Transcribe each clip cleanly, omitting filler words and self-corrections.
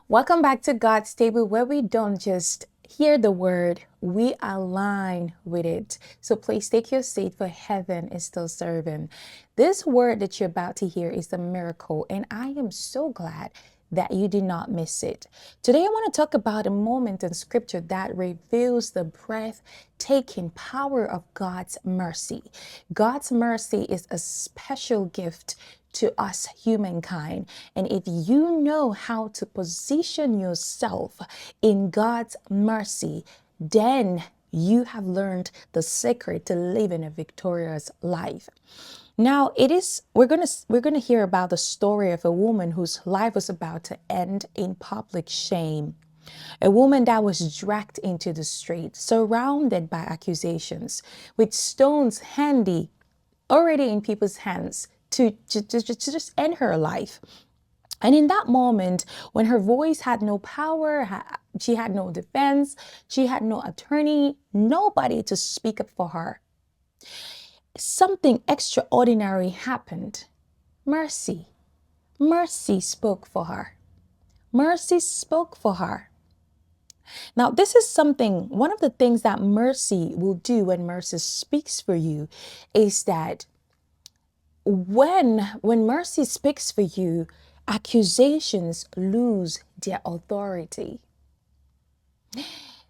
Welcome back to God's table, where we don't just hear the word, we align with it. So please take your seat, for heaven is still serving. This word that you're about to hear is a miracle, and I am so glad that you did not miss it. Today, I want to talk about a moment in scripture that reveals the breathtaking power of God's mercy. God's mercy is a special gift to us humankind. And if you know how to position yourself in God's mercy, then you have learned the secret to living a victorious life. Now we're gonna hear about the story of a woman whose life was about to end in public shame. A woman that was dragged into the street, surrounded by accusations, with stones handy already in people's hands to just end her life. And in that moment, when her voice had no power, she had no defense, she had no attorney, nobody to speak up for her, something extraordinary happened. Mercy. Mercy spoke for her. Mercy spoke for her. Now, this is one of the things that mercy will do when mercy speaks for you is that when mercy speaks for you, accusations lose their authority.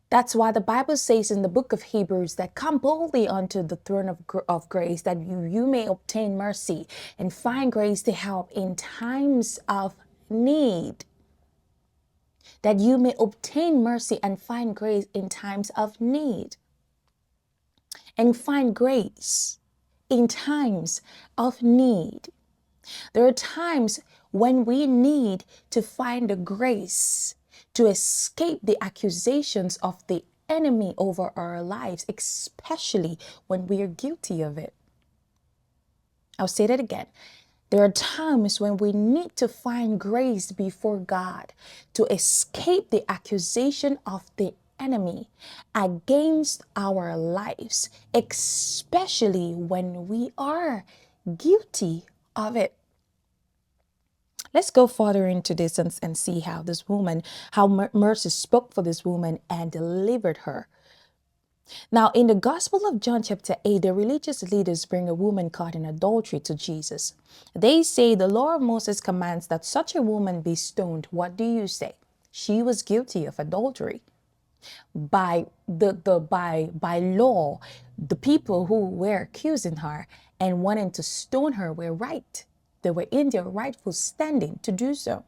That's why the Bible says in the book of Hebrews that come boldly unto the throne of grace, that you may obtain mercy and find grace to help in times of need. That you may obtain mercy and find grace in times of need. And find grace in times of need. There are times when we need to find the grace to escape the accusations of the enemy over our lives, especially when we are guilty of it. I'll say that again. There are times when we need to find grace before God to escape the accusation of the enemy against our lives, especially when we are guilty of it. Let's go further into this and see how this woman, how mercy spoke for this woman and delivered her. Now, in the Gospel of John chapter 8, the religious leaders bring a woman caught in adultery to Jesus. They say the law of Moses commands that such a woman be stoned. What do you say? She was guilty of adultery. By law, the people who were accusing her and wanting to stone her were right. They were in their rightful standing to do so.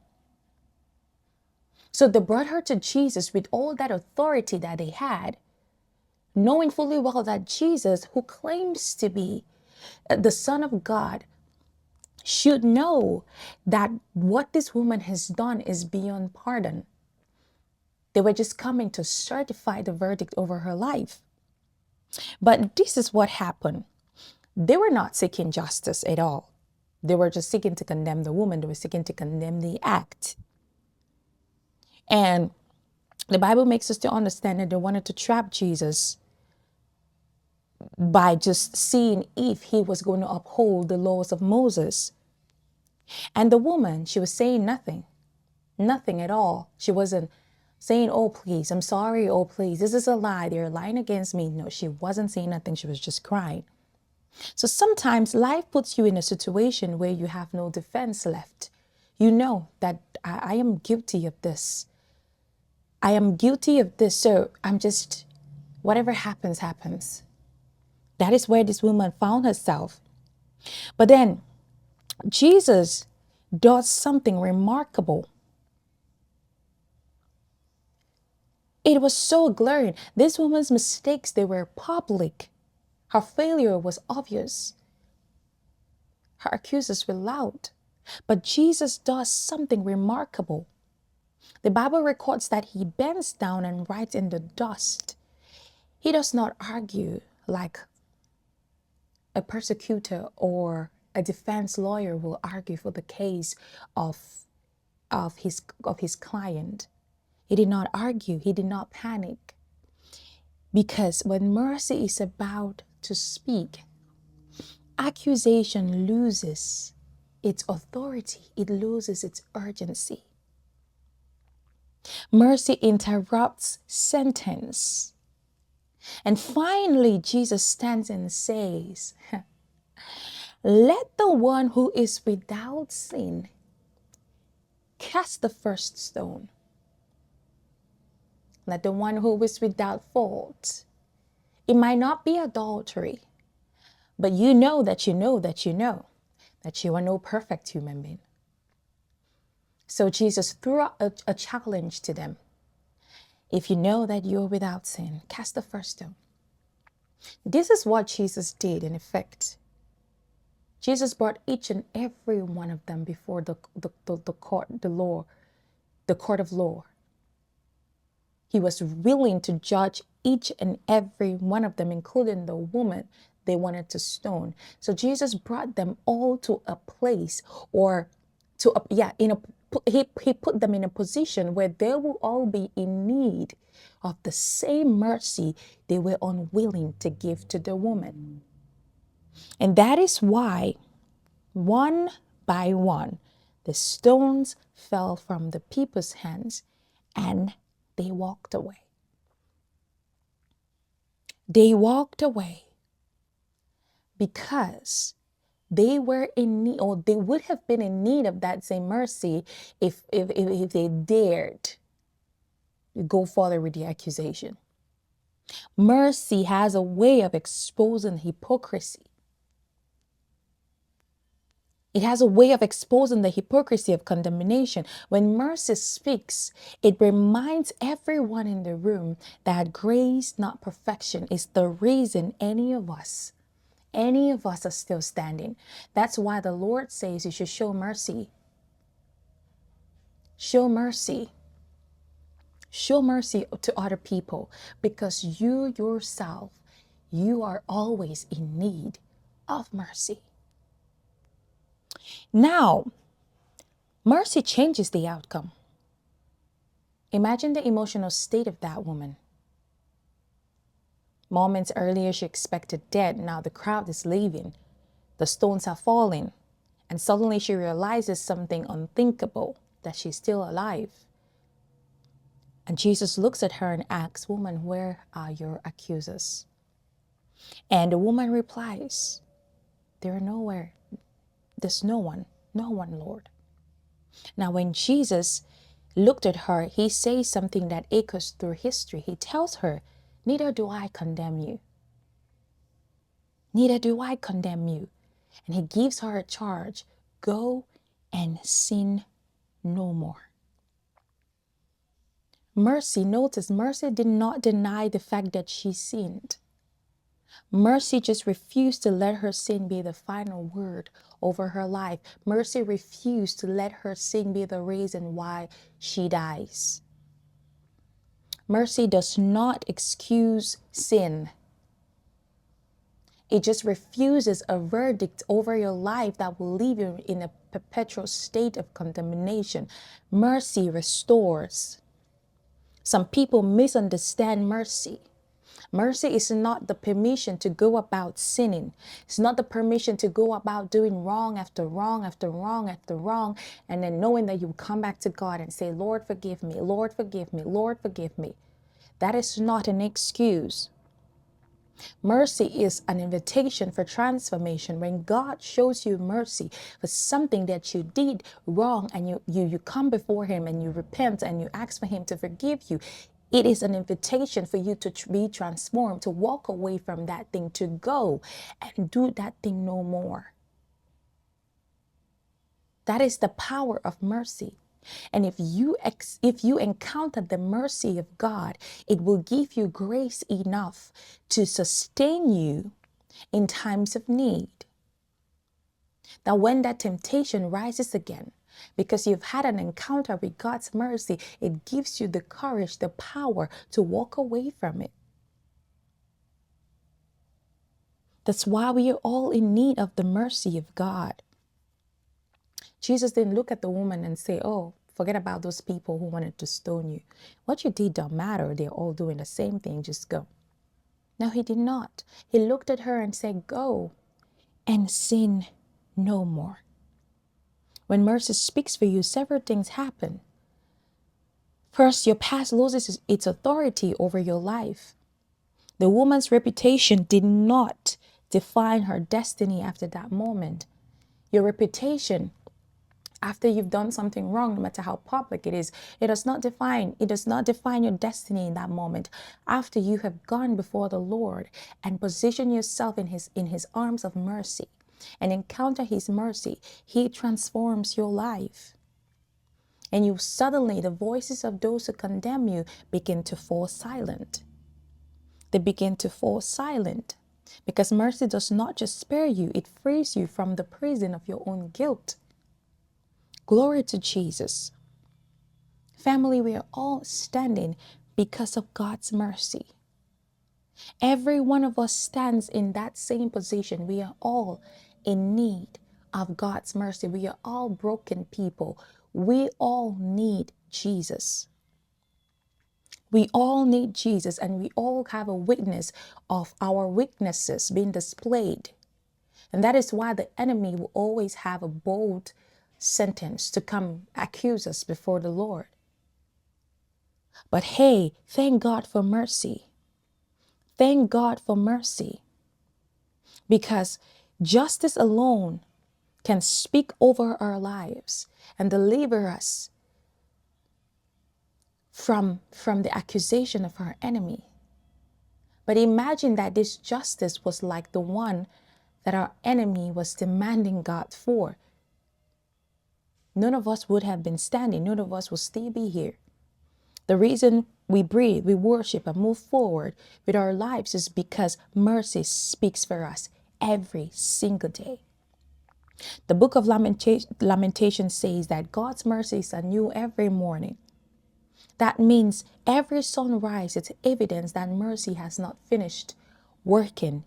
So they brought her to Jesus with all that authority that they had, knowing fully well that Jesus, who claims to be the Son of God, should know that what this woman has done is beyond pardon. They were just coming to certify the verdict over her life. But this is what happened. They were not seeking justice at all. They were just seeking to condemn the woman. They were seeking to condemn the act. And the Bible makes us to understand that they wanted to trap Jesus by just seeing if he was going to uphold the laws of Moses. And the woman, she was saying nothing at all. She wasn't saying, oh, please, I'm sorry. Oh, please, this is a lie. They're lying against me. No, she wasn't saying nothing. She was just crying. So sometimes life puts you in a situation where you have no defense left. You know that I am guilty of this. I am guilty of this. So I'm just, whatever happens, happens. That is where this woman found herself. But then Jesus does something remarkable. It was so glaring. This woman's mistakes, they were public. Her failure was obvious. Her accusers were loud. But Jesus does something remarkable. The Bible records that he bends down and writes in the dust. He does not argue like a persecutor or a defense lawyer will argue for the case of his client. He did not argue. He did not panic. Because when mercy is about to speak, accusation loses its authority. It loses its urgency. Mercy interrupts sentence. And finally, Jesus stands and says, let the one who is without sin cast the first stone. Let the one who is without fault. It might not be adultery, but you know that you know that you know that you are no perfect human being. So Jesus threw out a challenge to them. If you know that you're without sin, cast the first stone. This is what Jesus did in effect. Jesus brought each and every one of them before the court, the court of law. He was willing to judge each and every one of them, including the woman they wanted to stone. So Jesus brought them all to a place, or to a, yeah, in a he put them in a position where they will all be in need of the same mercy they were unwilling to give to the woman. And that is why, one by one, the stones fell from the people's hands and they walked away. They walked away because they were in need, or they would have been in need of that same mercy if they dared go further with the accusation. Mercy has a way of exposing hypocrisy. It has a way of exposing the hypocrisy of condemnation. When mercy speaks, it reminds everyone in the room that grace, not perfection, is the reason any of us are still standing. That's why the Lord says you should show mercy. Show mercy. Show mercy to other people, because you yourself, you are always in need of mercy. Now, mercy changes the outcome. Imagine the emotional state of that woman. Moments earlier, she expected death. Now the crowd is leaving. The stones are falling. And suddenly she realizes something unthinkable, that she's still alive. And Jesus looks at her and asks, woman, where are your accusers? And the woman replies, there are nowhere. There's no one, Lord. Now, when Jesus looked at her, he says something that echoes through history. He tells her, neither do I condemn you. Neither do I condemn you. And he gives her a charge. Go and sin no more. Mercy, notice, mercy did not deny the fact that she sinned. Mercy just refused to let her sin be the final word over her life. Mercy refused to let her sin be the reason why she dies. Mercy does not excuse sin. It just refuses a verdict over your life that will leave you in a perpetual state of condemnation. Mercy restores. Some people misunderstand mercy. Mercy is not the permission to go about sinning. It's not the permission to go about doing wrong after wrong after wrong after wrong, and then knowing that you come back to God and say, Lord, forgive me, Lord, forgive me, Lord, forgive me. That is not an excuse. Mercy is an invitation for transformation. When God shows you mercy for something that you did wrong, and you come before him and you repent and you ask for him to forgive you, it is an invitation for you to be transformed, to walk away from that thing, to go and do that thing no more. That is the power of mercy. And if you encounter the mercy of God, it will give you grace enough to sustain you in times of need. Now, when that temptation rises again, because you've had an encounter with God's mercy, it gives you the courage, the power to walk away from it. That's why we are all in need of the mercy of God. Jesus didn't look at the woman and say, oh, forget about those people who wanted to stone you. What you did don't matter. They're all doing the same thing. Just go. No, he did not. He looked at her and said, go and sin no more. When mercy speaks for you, several things happen. First, your past loses its authority over your life. The woman's reputation did not define her destiny after that moment. Your reputation after you've done something wrong, no matter how public it is, it does not define your destiny in that moment. After you have gone before the Lord and position yourself in his arms of mercy and encounter his mercy, he transforms your life. And you suddenly, the voices of those who condemn you begin to fall silent. They begin to fall silent because mercy does not just spare you, it frees you from the prison of your own guilt. Glory to Jesus. Family, we are all standing because of God's mercy. Every one of us stands in that same position. We are all in need of God's mercy. We are all broken people. We all need Jesus. We all need Jesus, and we all have a witness of our weaknesses being displayed. And that is why the enemy will always have a bold sentence to come accuse us before the Lord. But hey, thank God for mercy. Thank God for mercy. Because justice alone can speak over our lives and deliver us from the accusation of our enemy. But imagine that this justice was like the one that our enemy was demanding God for. None of us would have been standing. None of us will still be here. The reason we breathe, we worship, and move forward with our lives is because mercy speaks for us every single day. The book of Lamentation says that God's mercies are new every morning. That means every sunrise, it's evidence that mercy has not finished working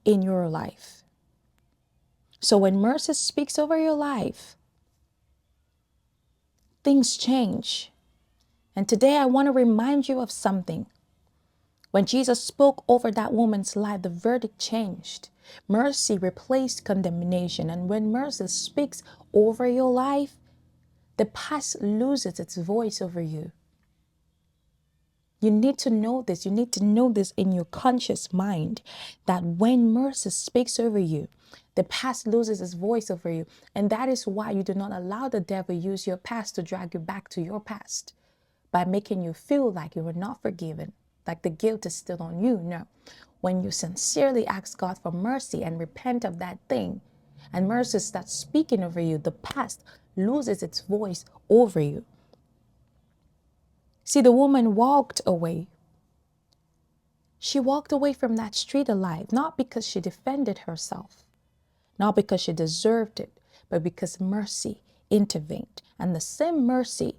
in your life. So when mercy speaks over your life, things change. And today I want to remind you of something. When Jesus spoke over that woman's life, the verdict changed. Mercy replaced condemnation. And when mercy speaks over your life, the past loses its voice over you. You need to know this. You need to know this in your conscious mind, that when mercy speaks over you, the past loses its voice over you. And that is why you do not allow the devil use your past to drag you back to your past by making you feel like you were not forgiven, like the guilt is still on you. No. When you sincerely ask God for mercy and repent of that thing, and mercy starts speaking over you, the past loses its voice over you. See, the woman walked away. She walked away from that street alive, not because she defended herself, not because she deserved it, but because mercy intervened. And the same mercy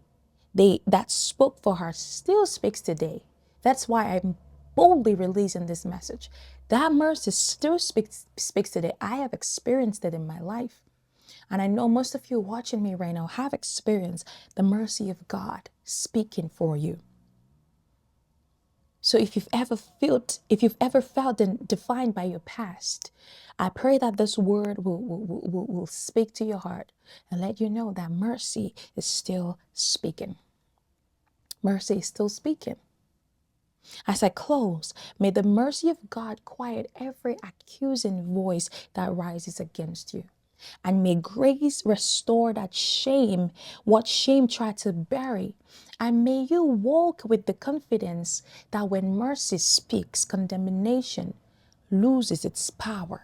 that spoke for her still speaks today. That's why I'm boldly releasing this message. That mercy still speaks today. I have experienced it in my life. And I know most of you watching me right now have experienced the mercy of God speaking for you. So if you've ever felt defined by your past, I pray that this word will speak to your heart and let you know that mercy is still speaking. Mercy is still speaking. As I close, may the mercy of God quiet every accusing voice that rises against you. And may grace restore that shame, what shame tried to bury. And may you walk with the confidence that when mercy speaks, condemnation loses its power.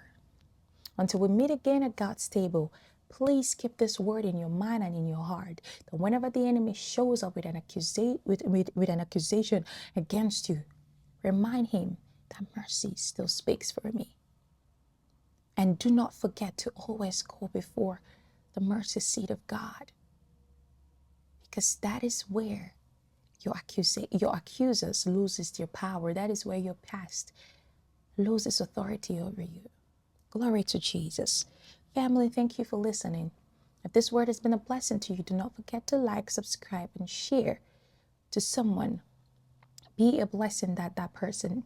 Until we meet again at God's table, please keep this word in your mind and in your heart. That whenever the enemy shows up with an accusation against you, remind him that mercy still speaks for me. And do not forget to always go before the mercy seat of God, because that is where your accusers loses their power. That is where your past loses authority over you. Glory to Jesus. Family, thank you for listening. If this word has been a blessing to you, do not forget to like, subscribe, and share to someone. Be the blessing that that person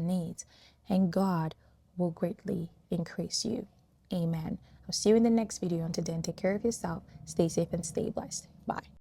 needs, and God will greatly increase you. Amen. I'll see you in the next video. Until then, take care of yourself, stay safe, and stay blessed. Bye.